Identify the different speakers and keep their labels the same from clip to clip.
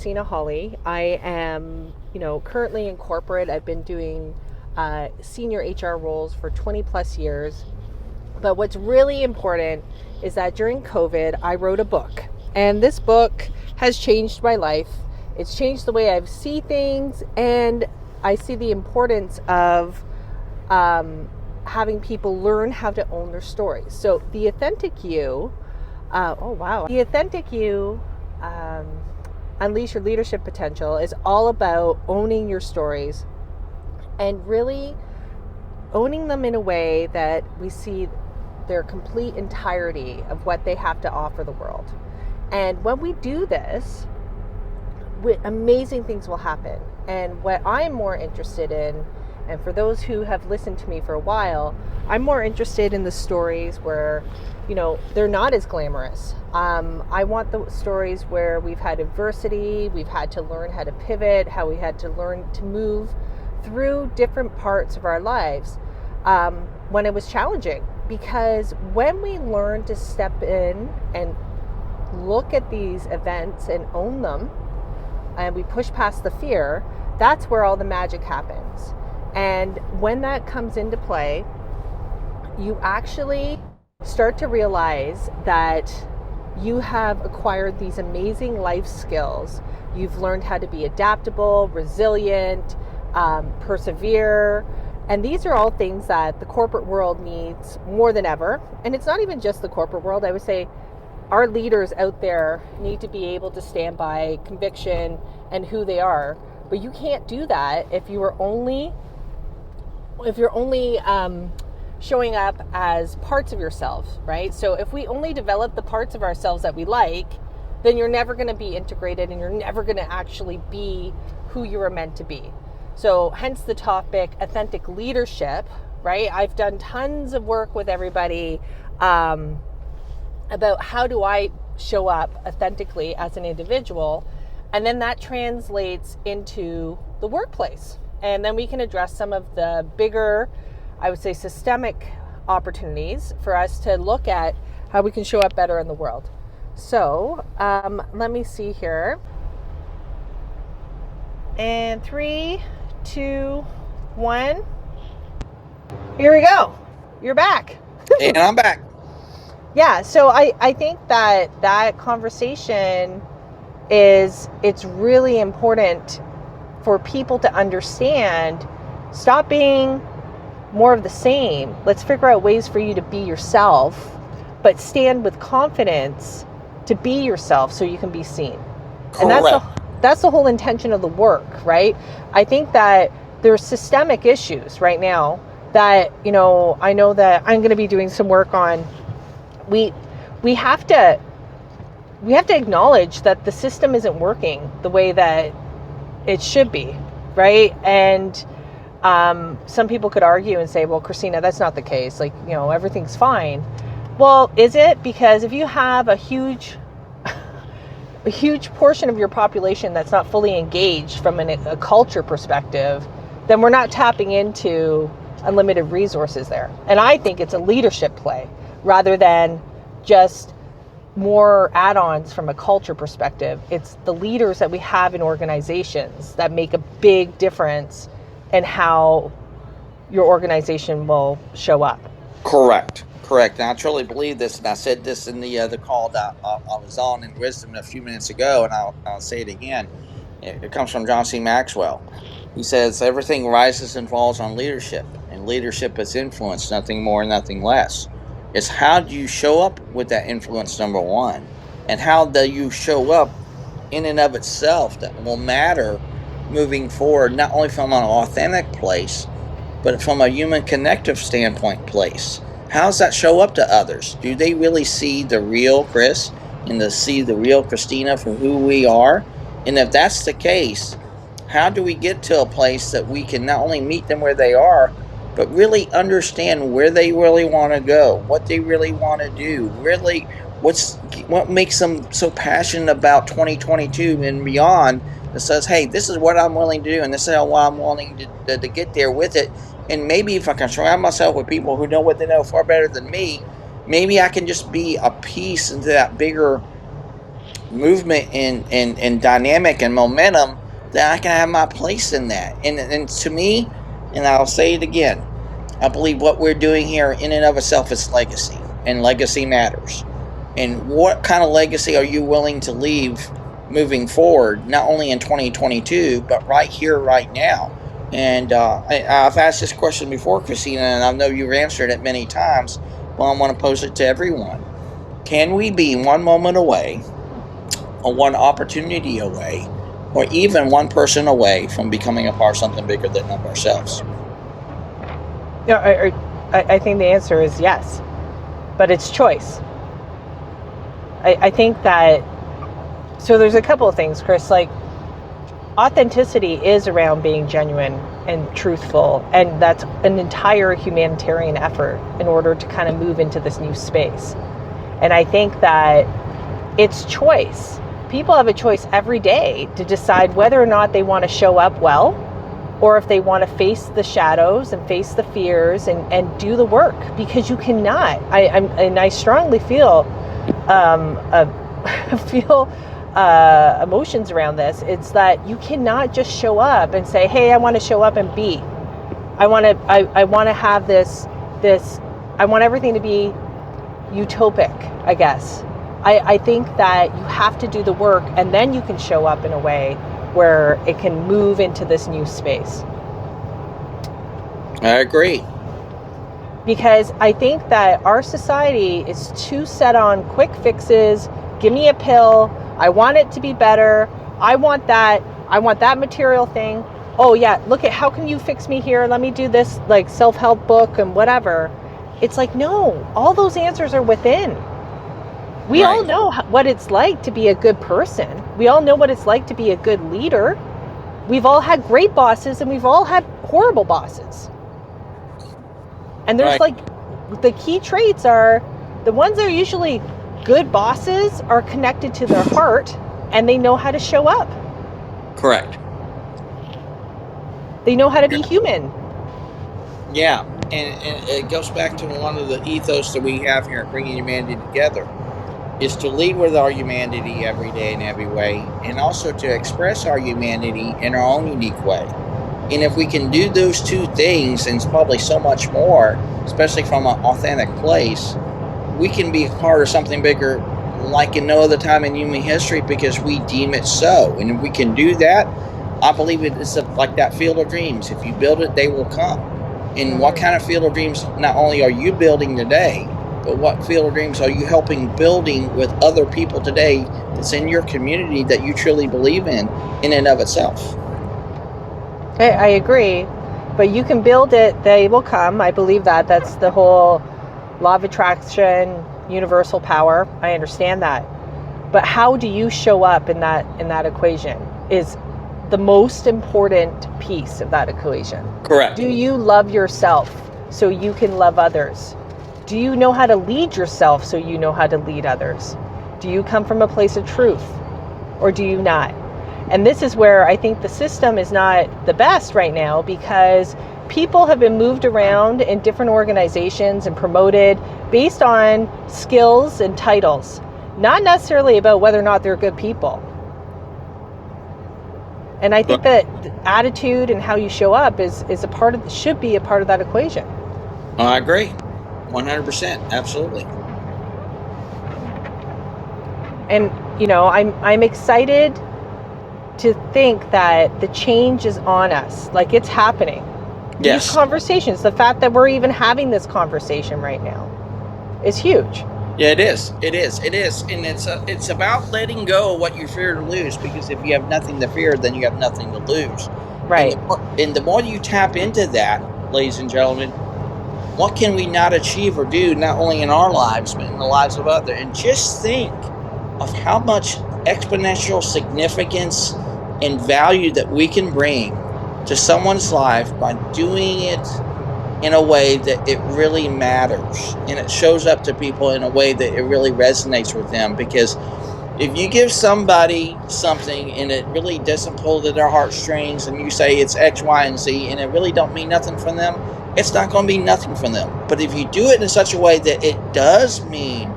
Speaker 1: Kristina Holle. I am, currently in corporate. I've been doing senior HR roles for 20 plus years. But what's really important is that during COVID, I wrote a book. And this book has changed my life. It's changed the way I see things, and I see the importance of having people learn how to own their stories. So the authentic you, the authentic you, unleash your leadership potential is all about owning your stories and really owning them in a way that we see their complete entirety of what they have to offer the world. And when we do this, amazing things will happen. And what I'm more interested in, and for those who have listened to me for a while, I'm more interested in the stories where, they're not as glamorous. I want the stories where we've had adversity, we've had to learn how to pivot, how we had to learn to move through different parts of our lives when it was challenging. Because when we learn to step in and look at these events and own them, and we push past the fear, that's where all the magic happens. And when that comes into play, you actually start to realize that you have acquired these amazing life skills. You've learned how to be adaptable, resilient, persevere. And these are all things that the corporate world needs more than ever. And it's not even just the corporate world. I would say our leaders out there need to be able to stand by conviction and who they are. But you can't do that if you're only showing up as parts of yourself, right? So if we only develop the parts of ourselves that we like, then you're never going to be integrated and you're never going to actually be who you were meant to be. So hence the topic, authentic leadership, right? I've done tons of work with everybody about how do I show up authentically as an individual, and then that translates into the workplace. And then we can address some of the bigger, I would say, systemic opportunities for us to look at how we can show up better in the world. So let me see here. And 3, 2, 1. Here we go. You're back.
Speaker 2: And I'm back.
Speaker 1: Yeah, so I think that conversation it's really important for people to understand. Stop being more of the same. Let's figure out ways for you to be yourself, but stand with confidence to be yourself so you can be seen.
Speaker 2: Correct.
Speaker 1: And that's the whole intention of the work, right? I think that there's systemic issues right now that, I know that I'm going to be doing some work on. We have to acknowledge that the system isn't working the way that it should be, right? And some people could argue and say, well, Kristina, that's not the case. Like, everything's fine. Well, is it? Because if you have a huge portion of your population that's not fully engaged from a culture perspective, then we're not tapping into unlimited resources there. And I think it's a leadership play rather than just more add-ons from a culture perspective. It's the leaders that we have in organizations that make a big difference in how your organization will show up.
Speaker 2: Correct. And I truly believe this, and I said this in the call that I was on in Wisdom a few minutes ago, and I'll say it again. It comes from John C. Maxwell. He says, everything rises and falls on leadership, and leadership is influence, nothing more, nothing less. It's how do you show up with that influence, number one, and how do you show up in and of itself that will matter moving forward, not only from an authentic place, but from a human connective standpoint place. How does that show up to others? Do they really see the real Chris and to see the real Kristina for who we are? And if that's the case, how do we get to a place that we can not only meet them where they are, but really understand where they really want to go, what they really want to do, really what makes them so passionate about 2022 and beyond, that says, hey, this is what I'm willing to do, and this is how I'm willing to get there with it. And maybe if I can surround myself with people who know what they know far better than me, maybe I can just be a piece into that bigger movement and dynamic and momentum, then I can have my place in that. And to me, and I'll say it again, I believe what we're doing here in and of itself is legacy, and legacy matters. And what kind of legacy are you willing to leave moving forward, not only in 2022, but right here, right now? And I've asked this question before, Kristina, and I know you've answered it many times, but I want to pose it to everyone. Can we be one moment away, or one opportunity away, or even one person away from becoming a part of something bigger than of ourselves?
Speaker 1: Yeah, I think the answer is yes, but it's choice. I think that, so there's a couple of things, Chris, like authenticity is around being genuine and truthful, and that's an entire humanitarian effort in order to kind of move into this new space. And I think that it's choice. People have a choice every day to decide whether or not they want to show up well, or if they want to face the shadows and face the fears and do the work, because you cannot. I strongly feel feel emotions around this. It's that you cannot just show up and say, hey, I want to show up and be. I want to have this, I want everything to be utopic, I guess. I think that you have to do the work, and then you can show up in a way where it can move into this new space.
Speaker 2: I agree.
Speaker 1: Because I think that our society is too set on quick fixes. Give me a pill. I want it to be better. I want that material thing. Oh yeah, look at how can you fix me here? Let me do this like self-help book and whatever. It's like, no, all those answers are within. We all know what it's like to be a good person. We all know what it's like to be a good leader. We've all had great bosses and we've all had horrible bosses. And there's like, the key traits are, the ones that are usually good bosses are connected to their heart and they know how to show up.
Speaker 2: Correct.
Speaker 1: They know how to be human.
Speaker 2: Yeah, and it goes back to one of the ethos that we have here at Bringing Humanity Together, is to lead with our humanity every day in every way, and also to express our humanity in our own unique way. And if we can do those two things, and probably so much more, especially from an authentic place, we can be a part of something bigger like in no other time in human history, because we deem it so. And if we can do that, I believe it is like that field of dreams. If you build it, they will come. And what kind of field of dreams not only are you building today, but what field of dreams are you helping building with other people today that's in your community that you truly believe in and of itself?
Speaker 1: I agree, but you can build it, they will come. I believe that. That's the whole law of attraction, universal power. I understand that. But how do you show up in that equation is the most important piece of that equation.
Speaker 2: Correct.
Speaker 1: Do you love yourself so you can love others? Do you know how to lead yourself so you know how to lead others? Do you come from a place of truth, or do you not? And this is where I think the system is not the best right now, because people have been moved around in different organizations and promoted based on skills and titles, not necessarily about whether or not they're good people. And I think that attitude and how you show up is a part of, should be a part of that equation.
Speaker 2: I agree. 100%. Absolutely.
Speaker 1: And, you know, I'm excited to think that the change is on us. Like, it's happening.
Speaker 2: Yes.
Speaker 1: These conversations, the fact that we're even having this conversation right now is huge.
Speaker 2: Yeah, it is. It is. It is. And it's about letting go of what you fear to lose, because if you have nothing to fear, then you have nothing to lose.
Speaker 1: Right.
Speaker 2: And the more you tap into that, ladies and gentlemen, what can we not achieve or do, not only in our lives, but in the lives of others? And just think of how much exponential significance and value that we can bring to someone's life by doing it in a way that it really matters, and it shows up to people in a way that it really resonates with them. Because if you give somebody something and it really doesn't pull to their heartstrings, and you say it's X, Y, and Z, and it really don't mean nothing for them, it's not going to be nothing for them. But if you do it in such a way that it does mean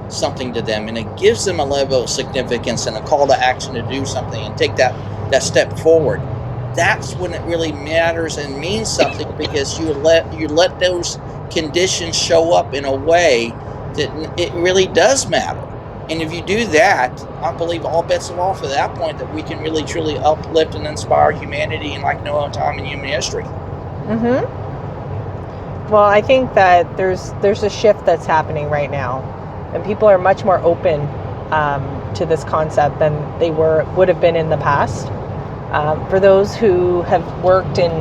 Speaker 2: something to them, and it gives them a level of significance and a call to action to do something and take that step forward. That's when it really matters and means something, because you let those conditions show up in a way that it really does matter. And if you do that, I believe all bets are off at that point, that we can really truly uplift and inspire humanity in like no other time in human history.
Speaker 1: Well, I think that there's a shift that's happening right now, and people are much more open to this concept than they would have been in the past. For those who have worked in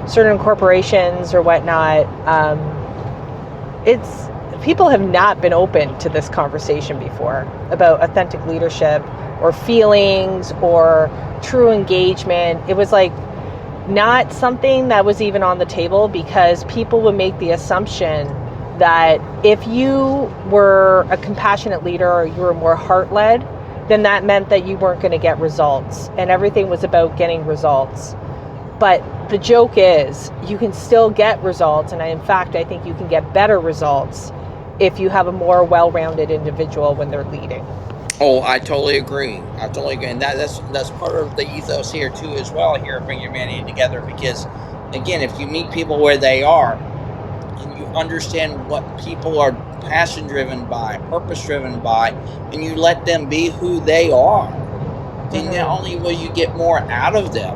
Speaker 1: certain corporations or whatnot, people have not been open to this conversation before about authentic leadership or feelings or true engagement. It was like not something that was even on the table, because people would make the assumption that if you were a compassionate leader or you were more heart-led, then that meant that you weren't going to get results, and everything was about getting results. But the joke is, you can still get results, and in fact, I think you can get better results if you have a more well-rounded individual when they're leading.
Speaker 2: Oh, I totally agree. And that's part of the ethos here too, as well. Here, bring humanity together, because again, if you meet people where they are, and you understand what people are passion driven by, purpose driven by, and you let them be who they are, then not only will you get more out of them,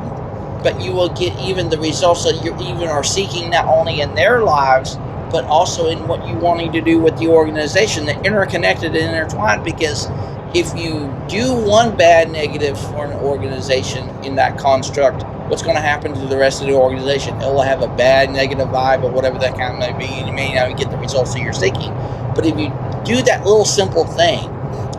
Speaker 2: but you will get even the results that you even are seeking, not only in their lives, but also in what you wanting to do with the organization. They're interconnected and intertwined, because if you do one bad negative for an organization in that construct, what's going to happen to the rest of the organization? It will have a bad negative vibe or whatever that kind of may be, and you may not get the results that you're seeking. But if you do that little simple thing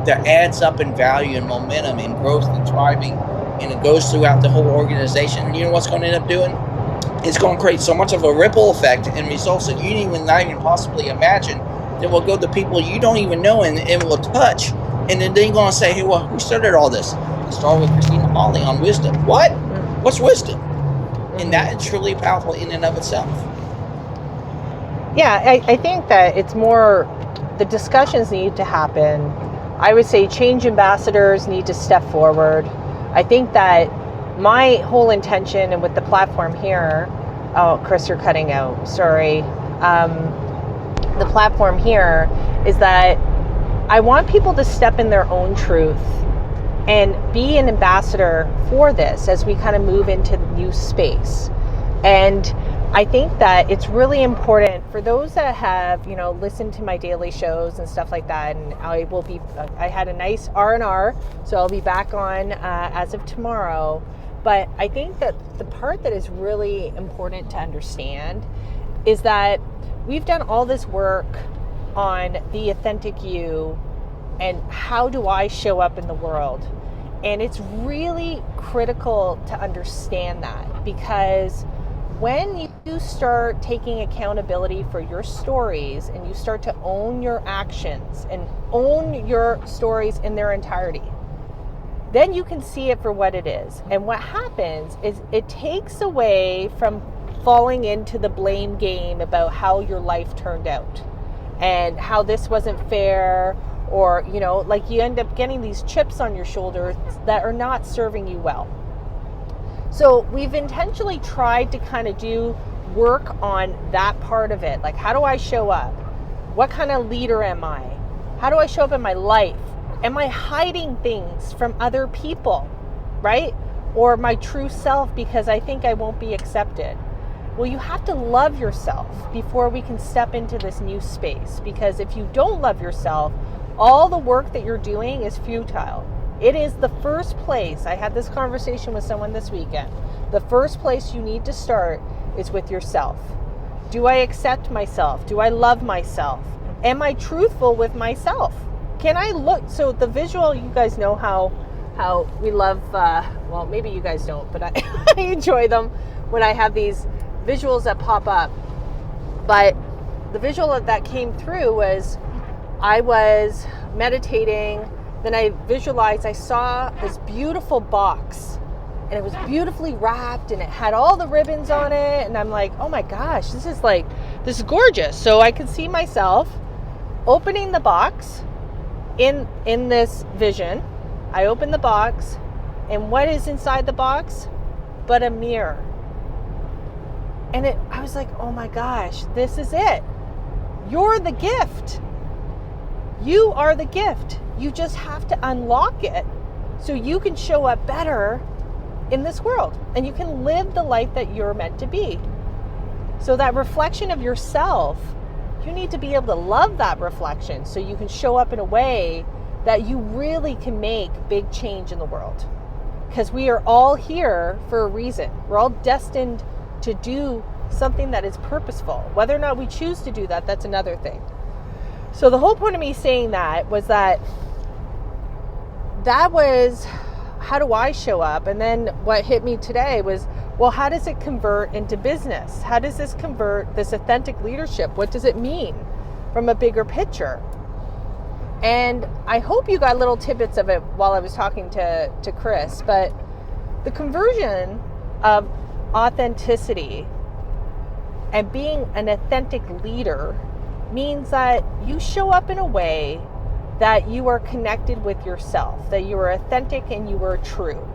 Speaker 2: that adds up in value and momentum and growth and thriving, and it goes throughout the whole organization, you know what's going to end up doing? It's going to create so much of a ripple effect and results that you not even possibly imagine, that will go to people you don't even know, and it will touch. And then they're going to say, hey, well, who started all this? It started with Kristina Holle on wisdom. What? What's wisdom? And that is truly powerful in and of itself.
Speaker 1: Yeah, I think that it's more, the discussions need to happen. I would say change ambassadors need to step forward. I think that my whole intention, and with the platform here, oh, Chris, you're cutting out, sorry. The platform here is that I want people to step in their own truth and be an ambassador for this as we kind of move into the new space. And I think that it's really important for those that have, listened to my daily shows and stuff like that. And I had a nice R&R, so I'll be back on as of tomorrow. But I think that the part that is really important to understand is that we've done all this work on the authentic you and how do I show up in the world. And it's really critical to understand that, because when you start taking accountability for your stories and you start to own your actions and own your stories in their entirety, then you can see it for what it is. And what happens is it takes away from falling into the blame game about how your life turned out and how this wasn't fair, or, like you end up getting these chips on your shoulder that are not serving you well. So we've intentionally tried to kind of do work on that part of it. Like, how do I show up? What kind of leader am I? How do I show up in my life? Am I hiding things from other people, right? Or my true self because I think I won't be accepted? Well, you have to love yourself before we can step into this new space, because if you don't love yourself, all the work that you're doing is futile. It is the first place. I had this conversation with someone this weekend. The first place you need to start is with yourself. Do I accept myself? Do I love myself? Am I truthful with myself? Can I look? So the visual, you guys know how we love, well, maybe you guys don't, but I enjoy them when I have these visuals that pop up. But the visual that came through was, I was meditating, then I visualized, I saw this beautiful box, and it was beautifully wrapped, and it had all the ribbons on it, and I'm like, oh my gosh, this is gorgeous. So I could see myself opening the box in this vision, I open the box, and what is inside the box but a mirror? And I was like, oh my gosh, this is it. You're the gift. You are the gift. You just have to unlock it so you can show up better in this world and you can live the life that you're meant to be. So that reflection of yourself, you need to be able to love that reflection so you can show up in a way that you really can make big change in the world. Because we are all here for a reason. We're all destined to do something that is purposeful. Whether or not we choose to do that, that's another thing. So the whole point of me saying that was how do I show up? And then what hit me today was, well, how does it convert into business? How does this convert, this authentic leadership? What does it mean from a bigger picture? And I hope you got little tidbits of it while I was talking to Chris, but the conversion of authenticity and being an authentic leader means that you show up in a way that you are connected with yourself, that you are authentic and you are true.